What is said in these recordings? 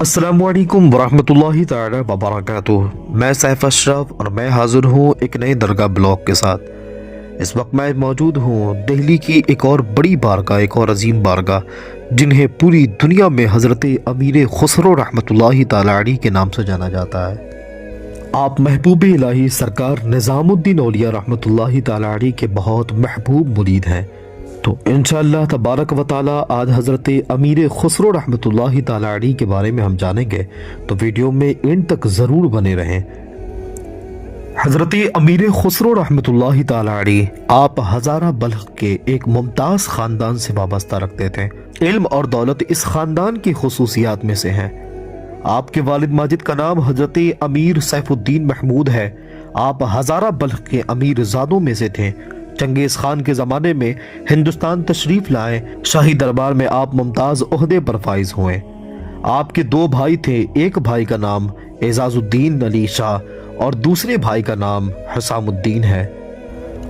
अस्सलामुअलैकुम वरहमतुल्लाहि ताला वबरकातुह। मैं सैफ अशरफ और मैं हाजिर हूँ एक नए दरगाह ब्लॉग के साथ। इस वक्त मैं मौजूद हूँ दिल्ली की एक और बड़ी बारगाह, एक और अजीम बारगाह, जिन्हें पूरी दुनिया में हज़रत अमीर खुसरो रहमतुल्लाहि ताला अलैह के नाम से जाना जाता है। आप महबूब इलाही सरकार निज़ामुद्दीन औलिया रहमतुल्लाहि ताला अलैह के बहुत महबूब मुरीद हैं। तो इंशाअल्लाह तबारक व ताला आज हज़रत अमीर खुसरो रहमतुल्लाहि ताला अलैह के बारे में हम जानेंगे, तो वीडियो में एंड तक ज़रूर बने रहें। हज़रत अमीर खुसरो रहमतुल्लाहि ताला अलैह आप हज़ारा बल्ख के एक मुमताज़ ख़ानदान से वाबस्ता रखते थे। इल्म और दौलत इस ख़ानदान की खुसूसियात में से हैं। आपके वालिद माजिद का नाम हज़रत अमीर सैफुद्दीन महमूद है। आप हज़ारा बल्ख के अमीर ज़ादों में से थे। चंगेज़ खान के ज़माने में हिंदुस्तान तशरीफ़ लाए, शाही दरबार में आप मुमताज़ ओहदे पर फाइज हुए। आपके दो भाई थे, एक भाई का नाम एजाजुद्दीन अली शाह और दूसरे भाई का नाम हसामुद्दीन है।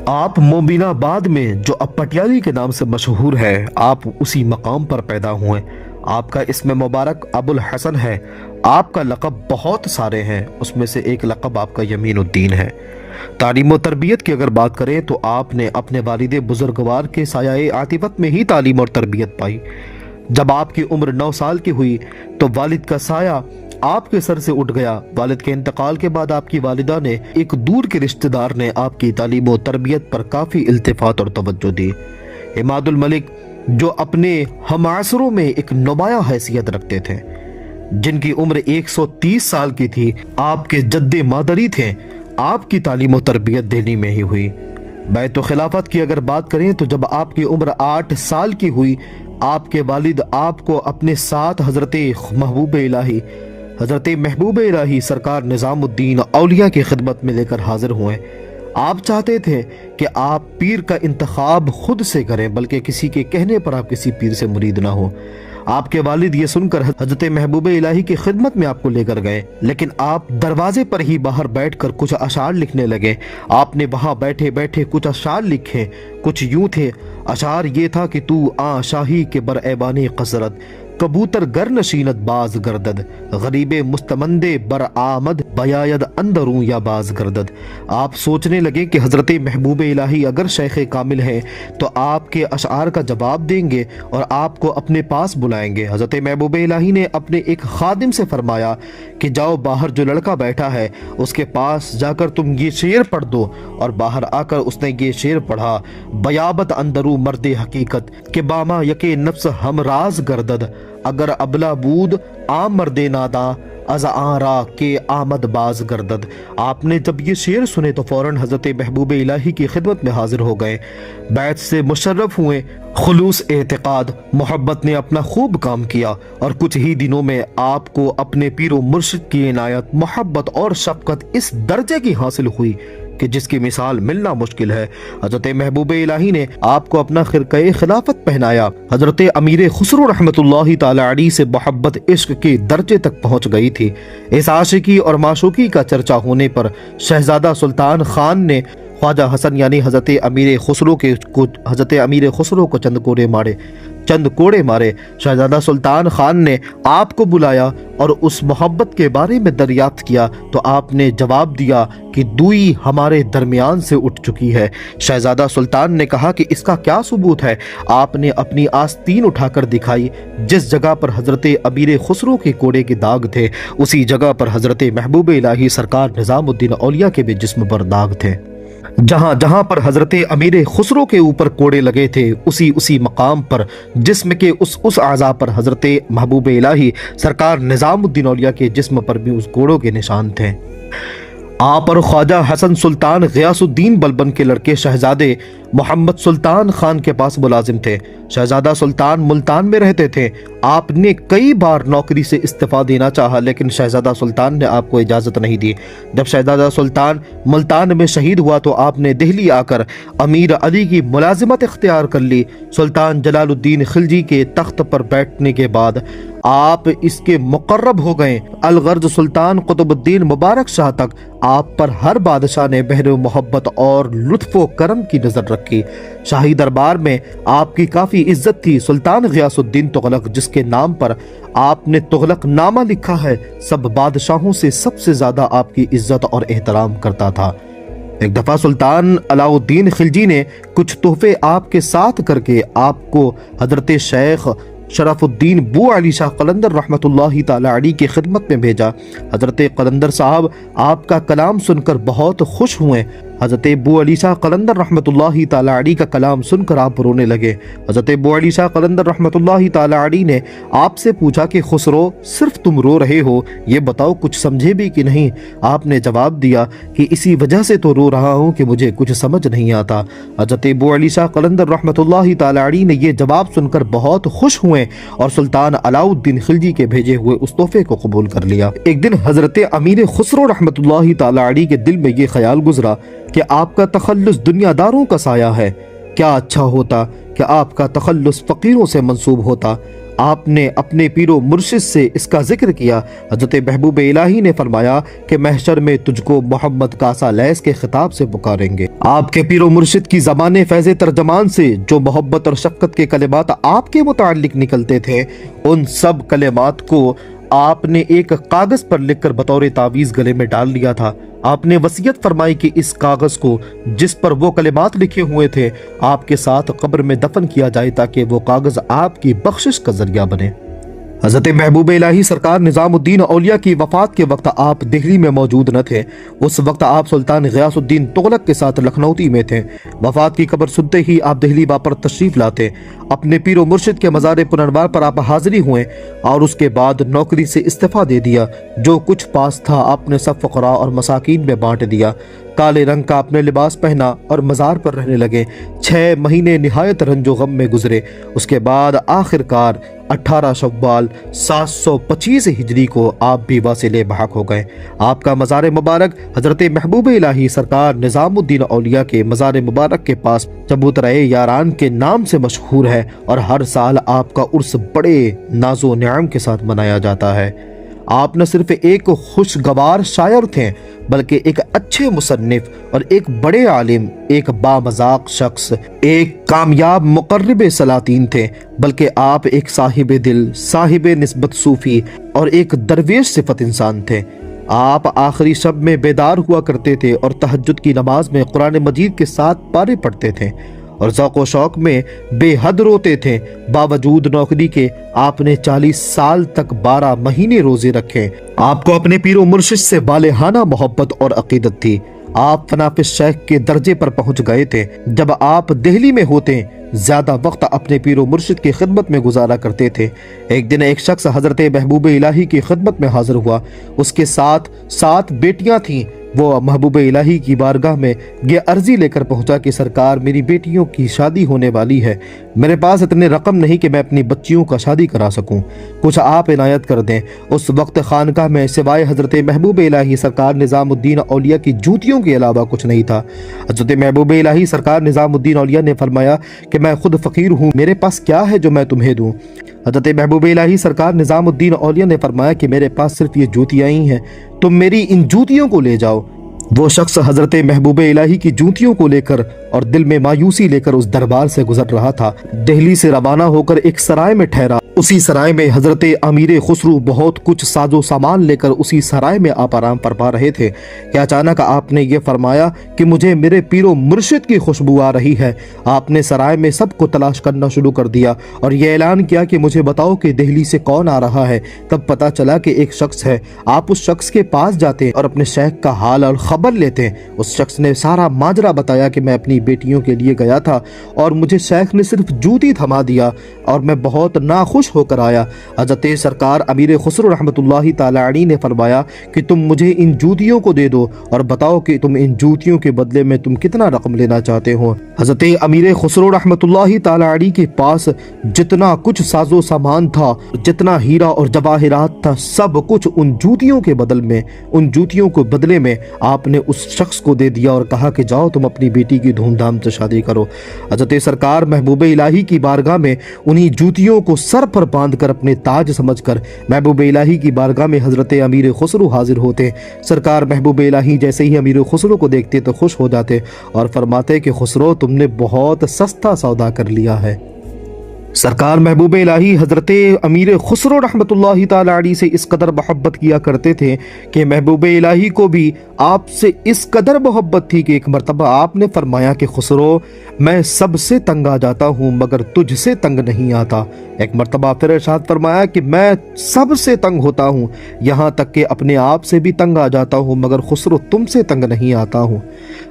आप मोबिनाबाद में, जो अब पटियाली के नाम से मशहूर है, आप उसी मकाम पर पैदा हुए। आपका इसमें मुबारक अबुल हसन है। आपका लक़ब बहुत सारे हैं, उसमें से एक लक़ब आपका यमीनुद्दीन है। तालीम और तरबियत की अगर बात करें तो आपने अपने वालिद बुजुर्गवार के साया आतिफत में ही तालीम और तरबियत पाई। जब आपकी उम्र 9 साल की हुई तो वालिद का साया आपके सर से उठ गया। वालिद के इंतकाल के बाद आपकी वालिदा ने, एक दूर के रिश्तेदार ने, आपकी तालीम और तरबियत पर काफ़ी इल्तिफात और तवज्जो दी। इमादुल मलिक, जो अपने हमासरों में एक नुमाया हैसियत रखते थे, जिनकी उम्र 130 साल की थी, आपके जद्दे मादरी थे, आपकी तालीम और तरबियत दिल्ली में ही हुई। बैत खिलाफत की अगर बात करें तो जब आपकी उम्र 8 साल की हुई, आपके वालिद आपको अपने साथ हज़रत महबूब इलाही सरकार निज़ामुद्दीन औलिया की खिदमत में लेकर हाजिर हुए। आप चाहते थे कि आप पीर का इंतखाब खुद से करें, बल्कि किसी के कहने पर आप किसी पीर से मुरीद ना हो। आपके वालिद ये सुनकर हज़रत महबूब इलाही की खिदमत में आपको लेकर गए, लेकिन आप दरवाजे पर ही बाहर बैठकर कुछ अशार लिखने लगे। आपने वहां बैठे बैठे कुछ अशार लिखे। कुछ यूं थे। अशार ये था कि तू आ शाही के बर ऐबानी कसरत, कबूतर गर नशीनत बाज गर्दद, गरीबे मुस्तमंदे बर आमद, बयायद अंदरूं या बाज गर्दद। आप सोचने लगे कि हज़रत महबूब इलाही अगर शेख कामिल हैं तो आपके अशार का जवाब देंगे और आपको अपने पास बुलाएंगे। हज़रत महबूब इलाही ने अपने एक खादिम से फरमाया कि जाओ, बाहर जो लड़का बैठा है उसके पास जाकर तुम ये शेर पढ़ दो। और बाहर आकर उसने ये शेर पढ़ा, बयाबत अंदरू मर्दे हकीकत के बामा यके नफ्स हमराज गर्दद, अगर अबला बूद आम मर्दे नादा अज आरा के आमद बाज गर्दद। आपने जब ये शेर सुने तो फौरन हज़रत महबूब इलाही की खिदमत में हाजिर हो गए, बैत से मुशर्रफ हुए। खुलूस एतिकाद मोहब्बत ने अपना खूब काम किया और कुछ ही दिनों में आपको अपने पीरो मुर्शिद की इनायत, मोहब्बत और शफकत इस दर्जे की हासिल हुई कि जिसकी मिसाल मिलना मुश्किल है। हज़रत महबूब इलाही ने आपको अपना खिरक़े खिलाफत पहनाया। हज़रत अमीर खुसरो रहमतुल्लाहि ताला अलैह से मोहब्बत इश्क के दर्जे तक पहुँच गई थी। इस आशिकी और माशूकी का चर्चा होने पर शहजादा सुल्तान खान ने ख्वाजा हसन यानी हज़रत अमीर खुसरो को चंद कोड़े मारे। शहजादा सुल्तान खान ने आपको बुलाया और उस मोहब्बत के बारे में दरियाफ्त किया तो आपने जवाब दिया कि दुई हमारे दरमियान से उठ चुकी है। शहजादा सुल्तान ने कहा कि इसका क्या सबूत है। आपने अपनी आस्तीन उठाकर दिखाई। जिस जगह पर हज़रत अमीर खुसरो के कोड़े के दाग थे, उसी जगह पर हज़रत महबूब इलाही सरकार निज़ामुद्दीन औलिया के भी जिस्म पर दाग थे। जहां जहां पर हज़रत अमीर खुसरो के ऊपर कोड़े लगे थे, उसी मकाम पर जिस्म के उस आज़ा पर हज़रत महबूब इलाही सरकार निज़ामुद्दीन औलिया के जिस्म पर भी उस कोड़ों के निशान थे। आप और ख्वाजा हसन सुल्तान ग़ियासुद्दीन बलबन के लड़के शहजादे मोहम्मद सुल्तान खान के पास मुलाजिम थे। शहजादा सुल्तान मुल्तान में रहते थे। आपने कई बार नौकरी से इस्तीफा देना चाहा, लेकिन शहजादा सुल्तान ने आपको इजाज़त नहीं दी। जब शहजादा सुल्तान मुल्तान में शहीद हुआ तो आपने दिल्ली आकर अमीर अली की मुलाजिमत इख्तियार कर ली। सुल्तान जलालुद्दीन खिलजी के तख्त पर बैठने के बाद आप इसके मुकर्रब हो गए। अलगर्ज सुल्तान कुतुबुद्दीन मुबारक शाह तक आप पर हर बादशाह ने बहर मोहब्बत और लुत्फ़ो करम की नज़र रखी। शाही दरबार में आपकी काफ़ी इज्जत थी। सुल्तान गियासुद्दीन तुगलक, जिसके नाम पर आपने तुगलक नामा लिखा है, सब बादशाहों से सबसे ज़्यादा आपकी इज्जत और एहतराम करता था। एक दफ़ा सुल्तान अलाउद्दीन खिलजी ने कुछ तोहफे आपके साथ करके आपको हजरत शेख शरफुद्दीन बू अली शाह कलंदर रहमतुल्लाहि ताला अलैह की खिदमत में भेजा। हजरत कलंदर साहब आपका कलाम सुनकर बहुत खुश हुए। हजरत बू अली शाह कलंदर रहमतुल्लाहि ताला अलैह का कलाम सुनकर आप रोने लगे। हजरत बू अली शाह कलंदर रहमतुल्लाहि ताला अलैह ने आपसे पूछा कि खुसरो, सिर्फ तुम रो रहे हो, ये बताओ कुछ समझे भी कि नहीं? आपने जवाब दिया कि इसी वजह से तो रो रहा हूँ कि मुझे कुछ समझ नहीं आता। हजरत बू अली शाह कलंदर रहमतुल्लाहि ताला अलैह ने ये जवाब सुनकर बहुत खुश हुए और सुल्तान अलाउद्दीन खिलजी के भेजे हुए उस तोहफे को कबूल कर लिया। एक दिन हजरत अमीर खुसरो रहमतुल्लाहि ताला अलैह के दिल में ये ख्याल गुजरा कि आपका तखल्लुस दुनियादारों का साया है। क्या अच्छा होता कि आपका तखल्लुस फ़कीरों से मंसूब होता। आपने अपने पीरो मुर्शिद से इसका जिक्र किया। हजरत महबूब इलाही ने फरमाया कि महशर में तुझको मोहम्मद कासा लैस के खिताब से पुकारेंगे। आपके पीरो मुर्शिद की ज़बान फैज़ तर्जमान से जो मोहब्बत और शफ़क़त के कलिमात आपके मुताल्लिक निकलते थे, उन सब कलिमात को आपने एक कागज पर लिखकर बतौर तावीज़ गले में डाल लिया था। आपने वसीयत फरमाई कि इस कागज को जिस पर वो कलिमात लिखे हुए थे आपके साथ कब्र में दफन किया जाए ताकि वो कागज आपकी बख्शिश का जरिया बने। हज़रत महबूब इलाही सरकार निज़ामुद्दीन औलिया की वफ़ात के वक्त आप दिल्ली में मौजूद न थे। उस वक्त आप सुल्तान गियासुद्दीन तुगलक के साथ लखनऊती में थे। वफ़ात की खबर सुनते ही आप दिल्ली वापस तशरीफ़ लाते। अपने पीरो मुर्शिद के मज़ार पुनर्वार पर आप हाजिरी हुए और उसके बाद नौकरी से इस्तीफ़ा दे दिया। जो कुछ पास था आपने सब फ़क़रा और मसाकीन में बांट दिया। काले रंग का अपने लिबास पहना और मज़ार पर रहने लगे। 6 महीने निहायत रंजो गम में गुजरे। उसके बाद आखिरकार 18 शव्वाल 725 हिजरी को आप भी वासिले बहक हो गए। आपका मज़ार मुबारक हज़रत महबूब इलाही सरकार निज़ामुद्दीन औलिया के मज़ार मुबारक के पास चबूतराए यारान के नाम से मशहूर है और हर साल आपका उर्स बड़े नाजो नियाम के साथ मनाया जाता है। आप न सिर्फ एक खुशगवार शायर थे बल्कि एक अच्छे मुसन्निफ और एक बड़े आलिम, एक बामज़ाक शख्स, एक कामयाब मुक़र्रिब सलातीन थे, बल्कि आप एक साहिब दिल, साहिब निस्बत सूफ़ी और एक दरवेश सिफत इंसान थे। आप आखिरी शब में बेदार हुआ करते थे और तहज्जुद की नमाज में कुरान मजीद के 7 पारे पढ़ते थे और ज़ौक़ व शौक़ में बेहद रोते थे। बावजूद नौकरी के आपने 40 साल तक 12 महीने रोजे रखे। आपको अपने पीरो मुर्शिद से बालेहाना मोहब्बत और अकीदत थी। आप फनाफिस शेख के दर्जे पर पहुंच गए थे। जब आप दिल्ली में होते ज्यादा वक्त अपने पीरो मुर्शिद की खिदमत में गुजारा करते थे। एक दिन एक शख्स हजरत महबूब इलाही की खिदमत में हाजिर हुआ। उसके साथ 7 बेटियां थीं। वो महबूब इलाही की बारगाह में ये अर्जी लेकर पहुंचा कि सरकार, मेरी बेटियों की शादी होने वाली है। मेरे पास इतने रकम नहीं कि मैं अपनी बच्चियों का शादी करा सकूं, कुछ आप इनायत कर दें। उस वक्त खानकाह में सिवाय हजरत महबूब इलाही सरकार निज़ामुद्दीन औलिया की जूतियों के अलावा कुछ नहीं था। हजरत महबूब इलाही सरकार निज़ामुद्दीन औलिया ने फरमाया कि मैं खुद फ़कीर हूँ, मेरे पास क्या है जो मैं तुम्हें दूँ? हजरत महबूब इलाही सरकार निज़ामुद्दीन औलिया ने फरमाया कि मेरे पास सिर्फ ये जूतियाँ ही हैं, तुम मेरी इन जूतियों को ले जाओ। वो शख्स हजरत महबूब इलाही की जूतियों को लेकर और दिल में मायूसी लेकर उस दरबार से गुजर रहा था। दिल्ली से रवाना होकर एक सराय में ठहरा। उसी सराय में हजरत अमीर खुसरू बहुत कुछ साजो सामान लेकर उसी सराय में आप आराम फरमा रहे थे कि अचानक आपने ये फरमाया कि मुझे मेरे पीरो मुर्शिद की खुशबू आ रही है। आपने सराय में सबको तलाश करना शुरू कर दिया और ये ऐलान किया कि मुझे बताओ कि दिल्ली से कौन आ रहा है। तब पता चला कि एक शख्स है। आप उस शख्स के पास जाते और अपने शेख का हाल और खबर लेते। उस शख्स ने सारा माजरा बताया कि मैं अपनी बेटियों के लिए गया था और मुझे शेख ने सिर्फ जूती थमा दिया और मैं बहुत नाखुश होकर आया। हजरत सरकार अमीर खुसरो रहमतुल्लाहि ताला अलैह ने फरमाया कि तुम मुझे इन जूतियों को दे दो और बताओ कि तुम इन जूतियों के बदले में तुम कितना रकम लेना चाहते हो। हजरत अमीर खुसरो रहमतुल्लाहि ताला अलैह के पास जितना कुछ साजो सामान था, जितना हीरा और जवाहिरात था, सब कुछ उन जूतियों के बदल में, उन जूतियों को बदले में आपने उस शख्स को दे दिया और कहा कि जाओ तुम अपनी बेटी की धूमधाम से शादी करो। हजरत सरकार महबूब इलाही की बारगाह में उन्हीं जूतियों को सर पर बांधकर अपने ताज समझकर महबूब इलाही की बारगाह में हजरत अमीर खुसरो हाजिर होते। सरकार महबूब इलाही जैसे ही अमीर खुसरो को देखते तो खुश हो जाते और फरमाते कि खुसरो, तुमने बहुत सस्ता सौदा कर लिया है। सरकार महबूब इलाही हजरत अमीर खुसरो रहमतुल्लाहि ताला अलैहि से इस कदर मोहब्बत किया करते थे कि महबूब इलाही को भी आपसे इस कदर मोहब्बत थी कि एक मरतबा आपने फरमाया कि खुसरो, मैं सबसे तंग आ जाता हूँ मगर तुझसे तंग नहीं आता। एक मरतबा फिर इरशाद फरमाया कि मैं सबसे तंग होता हूँ, यहाँ तक कि अपने आप से भी तंग आ जाता हूँ मगर खुसरो तुमसे तंग नहीं आता हूँ।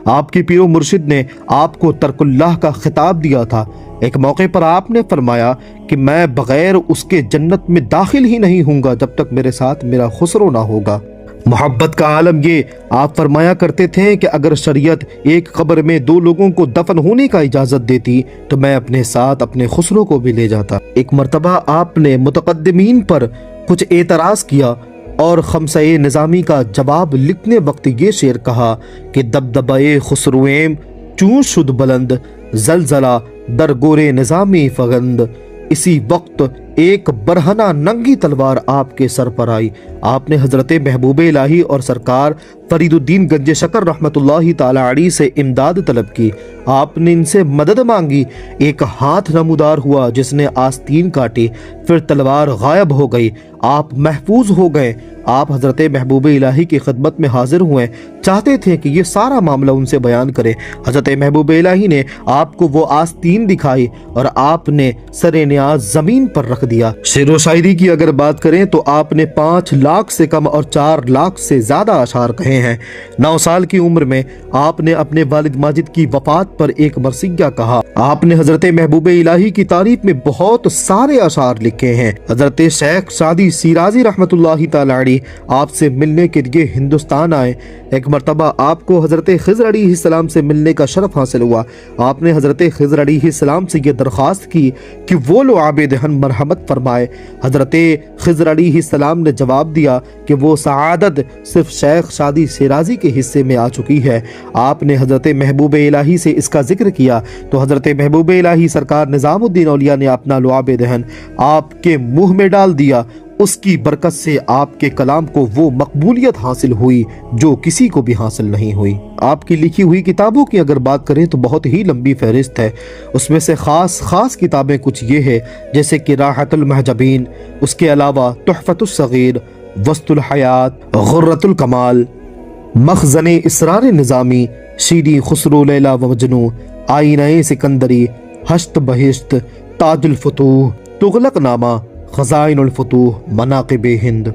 आपके पीरो मुर्शिद ने आपको तर्कुल्लाह का खिताब दिया था। एक मौके पर आपने फरमाया कि मैं बगैर उसके जन्नत में दाखिल ही नहीं हूँगा जब तक मेरे साथ मेरा खुसरो ना होगा। मोहब्बत का आलम ये, आप फरमाया करते थे कि अगर शरीयत एक कब्र में दो लोगों को दफन होने का इजाज़त देती तो मैं अपने साथ अपने खुसरो को भी ले जाता। एक मरतबा आपने मुतकद्दिमीन पर कुछ एतराज़ किया और खमसे निज़ामी का जवाब लिखने वक्त ये शेर कहा कि दबदबाए खुसरुएम चूं शुद बुलंद, जलजला दर गोरे निज़ामी फगंद। इसी वक्त एक बरहना नंगी तलवार आपके सर पर आई। आपने हजरत महबूब इलाही और सरकार फरीदुद्दीन गंज शकर रहमतुल्लाहि ताला अलैहि से इमदाद तलब की। आपने इनसे मदद मांगी। एक हाथ नमूदार हुआ जिसने आस्तीन काटी, फिर तलवार गायब हो गई। आप महफूज हो गए। आप हजरत महबूब इलाही की खिदमत में हाजिर हुए, चाहते थे कि ये सारा मामला उनसे बयान करें। हजरत महबूब इलाही ने आपको वो आस्तीन दिखाई और आपने सरे न्याज जमीन पर रख दिया। शेर व शायरी की अगर बात करें तो आपने 5 लाख से कम और 4 लाख से ज्यादा अशार कहे हैं। 9 साल की उम्र में आपने अपने वालिद माजिद की वफात पर एक मरसिया कहा। आपने हजरत महबूब इलाही की तारीफ में बहुत सारे अशार लिखे हैं। हजरत शेख सादी सिराजी रहमतुल्लाहि ताला अलैहि आपसे मिलने के लिए हिंदुस्तान आए। एक मरतबा आपको हजरत खिज़र अलैहिस्सलाम से मिलने का शरफ हासिल हुआ। आपने हजरत खिज़र अलैहिस्सलाम से यह दरख्वास्त की कि वो लो आबिद हन मरहमत फरमाए। हजरत खिज़र अलैहिस्सलाम ने जवाब दिया कि वो सआदत सिर्फ शेख सादी सिराजी के हिस्से में आ चुकी है। आपने हजरत महबूब इलाही से इसका जिक्र किया तो हजरत महबूब इलाही सरकार निज़ामुद्दीन औलिया ने अपना लो आबिद हन आपके मुंह में डाल दिया। उसकी बरकत से आपके कलाम को वो मकबूलियत हासिल हुई जो किसी को भी हासिल नहीं हुई। आपकी लिखी हुई किताबों की अगर बात करें तो बहुत ही लंबी फहरिस्त है। उसमें से खास किताबें कुछ ये है जैसे कि राहतुल महजबीन, उसके अलावा तुहफतुस सगीर, वस्तुल हयात, गुर्रतुल कमाल, मखज़ने इसरार निज़ामी, शीरी खुसरो लैला व मजनू, आईने सिकंदरी, हश्त बहिश्त, ताजुल फुतूह, तुगलक नामा, खज़ाइनुल फुतूह, मनाक़िबे हिंद।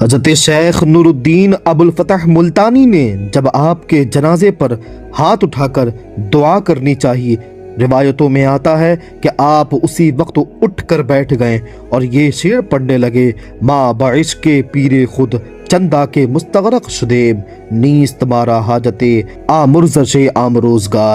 हज़रत शेख नूरुद्दीन अबुल फतह मुल्तानी ने जब आपके जनाजे पर हाथ उठाकर दुआ करनी चाहिए, रिवायतों में आता है कि आप उसी वक्त उठ कर बैठ गए और ये शेर पढ़ने लगे, माँ बाइश के पीरे खुद चंदा के मुस्तगरक शुदेब, नीस्त मारा हाजते आमुर्ज़शे आम रोजगार।